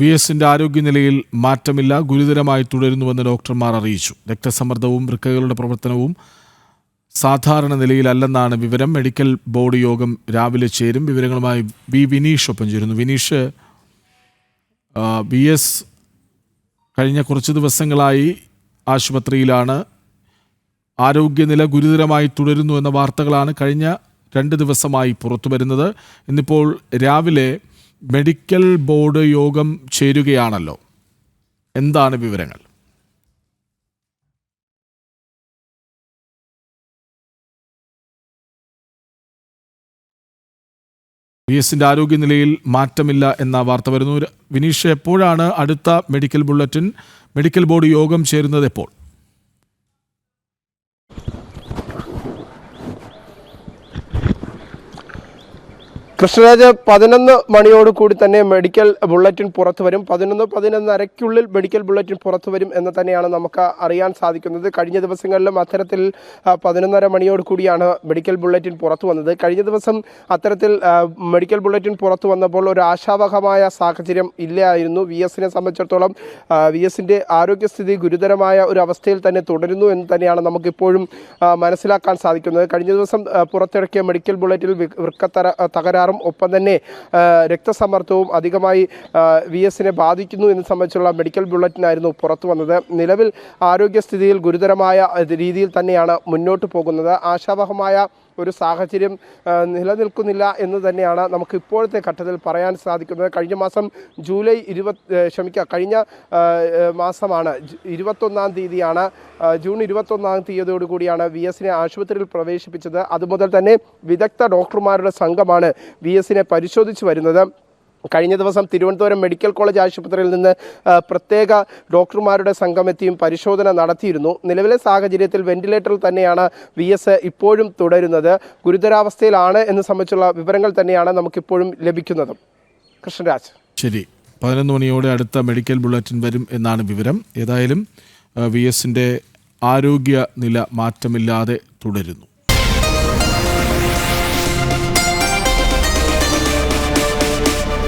V എസിന്റെ ആരോഗ്യനിലയിൽ മാറ്റമില്ല, ഗുരുതരമായി തുടരുന്നുവെന്ന് ഡോക്ടർമാർ അറിയിച്ചു. രക്തസമ്മർദ്ദവും വൃക്കകളുടെ പ്രവർത്തനവും സാധാരണ നിലയിലല്ലെന്നാണ് വിവരം. മെഡിക്കൽ ബോർഡ് യോഗം രാവിലെ ചേരും. വിവരങ്ങളുമായി വിനീഷ് ഒപ്പം ചേരുന്നു. വിനീഷ്, വി എസ് കഴിഞ്ഞ കുറച്ച് ദിവസങ്ങളായി ആശുപത്രിയിലാണ്. ആരോഗ്യനില ഗുരുതരമായി തുടരുന്നു എന്ന വാർത്തകളാണ് കഴിഞ്ഞ 2 ദിവസമായി പുറത്തു വരുന്നത്. ഇന്നിപ്പോൾ രാവിലെ മെഡിക്കൽ ബോർഡ് യോഗം ചേരുകയാണല്ലോ. എന്താണ് വിവരങ്ങൾ? വി എസിന്റെ ആരോഗ്യനിലയിൽ മാറ്റമില്ല എന്ന വാർത്ത വരുന്നു. വിനീഷ്, എപ്പോഴാണ് അടുത്ത മെഡിക്കൽ ബോർഡ് യോഗം ചേരുന്നത്? എപ്പോൾ? കൃഷ്ണരാജ്, 11 മണിയോടുകൂടി തന്നെ മെഡിക്കൽ ബുള്ളറ്റിൻ പുറത്തു വരും. 11-11:30 മെഡിക്കൽ ബുള്ളറ്റിൻ പുറത്തു വരും എന്ന് തന്നെയാണ് നമുക്ക് അറിയാൻ സാധിക്കുന്നത്. കഴിഞ്ഞ ദിവസങ്ങളിലും അത്തരത്തിൽ 11:30 മണിയോടുകൂടിയാണ് മെഡിക്കൽ ബുള്ളറ്റിൻ പുറത്തു വന്നത്. കഴിഞ്ഞ ദിവസം അത്തരത്തിൽ മെഡിക്കൽ ബുള്ളറ്റിൻ പുറത്തു വന്നപ്പോൾ ഒരു ആശാവഹമായ സാഹചര്യം ഇല്ലായിരുന്നു. വി എസിനെ സംബന്ധിച്ചിടത്തോളം വി എസിൻ്റെ ആരോഗ്യസ്ഥിതി ഗുരുതരമായ ഒരു അവസ്ഥയിൽ തന്നെ തുടരുന്നു എന്ന് തന്നെയാണ് നമുക്കിപ്പോഴും മനസ്സിലാക്കാൻ സാധിക്കുന്നത്. കഴിഞ്ഞ ദിവസം പുറത്തിറക്കിയ മെഡിക്കൽ ബുള്ളറ്റിൽ വൃക്ക തകരാറും ഒപ്പം തന്നെ രക്തസമ്മർദ്ദവും അധികമായി വി എസിനെ ബാധിക്കുന്നു എന്ന് സംബന്ധിച്ചുള്ള മെഡിക്കൽ ബുള്ളറ്റിനായിരുന്നു പുറത്തു വന്നത്. നിലവിൽ ആരോഗ്യസ്ഥിതിയിൽ ഗുരുതരമായ രീതിയിൽ തന്നെയാണ് മുന്നോട്ട് പോകുന്നത്. ആശാവഹമായ ഒരു സാഹചര്യം നിലനിൽക്കുന്നില്ല എന്ന് തന്നെയാണ് നമുക്ക് ഇപ്പോഴത്തെ ഘട്ടത്തിൽ പറയാൻ സാധിക്കുന്നത്. കഴിഞ്ഞ മാസമാണ് 21-ാം തീയതിയാണ്. ജൂൺ 21-ാം തീയതിയോടുകൂടിയാണ് വി എസിനെ ആശുപത്രിയിൽ പ്രവേശിപ്പിച്ചത്. അതുമുതൽ തന്നെ വിദഗ്ധ ഡോക്ടർമാരുടെ സംഘമാണ് വി എസിനെ പരിശോധിച്ചു വരുന്നത്. കഴിഞ്ഞ ദിവസം തിരുവനന്തപുരം മെഡിക്കൽ കോളേജ് ആശുപത്രിയിൽ നിന്ന് പ്രത്യേക ഡോക്ടർമാരുടെ സംഘമെത്തിയും പരിശോധന നടത്തിയിരുന്നു. നിലവിലെ സാഹചര്യത്തിൽ വെന്റിലേറ്ററിൽ തന്നെയാണ് വി എസ് ഇപ്പോഴും തുടരുന്നത്. ഗുരുതരാവസ്ഥയിലാണ് എന്ന് സംബന്ധിച്ചുള്ള വിവരങ്ങൾ തന്നെയാണ് നമുക്കിപ്പോഴും ലഭിക്കുന്നത്. കൃഷ്ണരാജ്, ശരി. 11 മണിയോടെ അടുത്ത മെഡിക്കൽ ബുള്ളറ്റിൻ വരും എന്നാണ് വിവരം. ഏതായാലും വി എസിൻ്റെ ആരോഗ്യനില മാറ്റമില്ലാതെ തുടരുന്നു.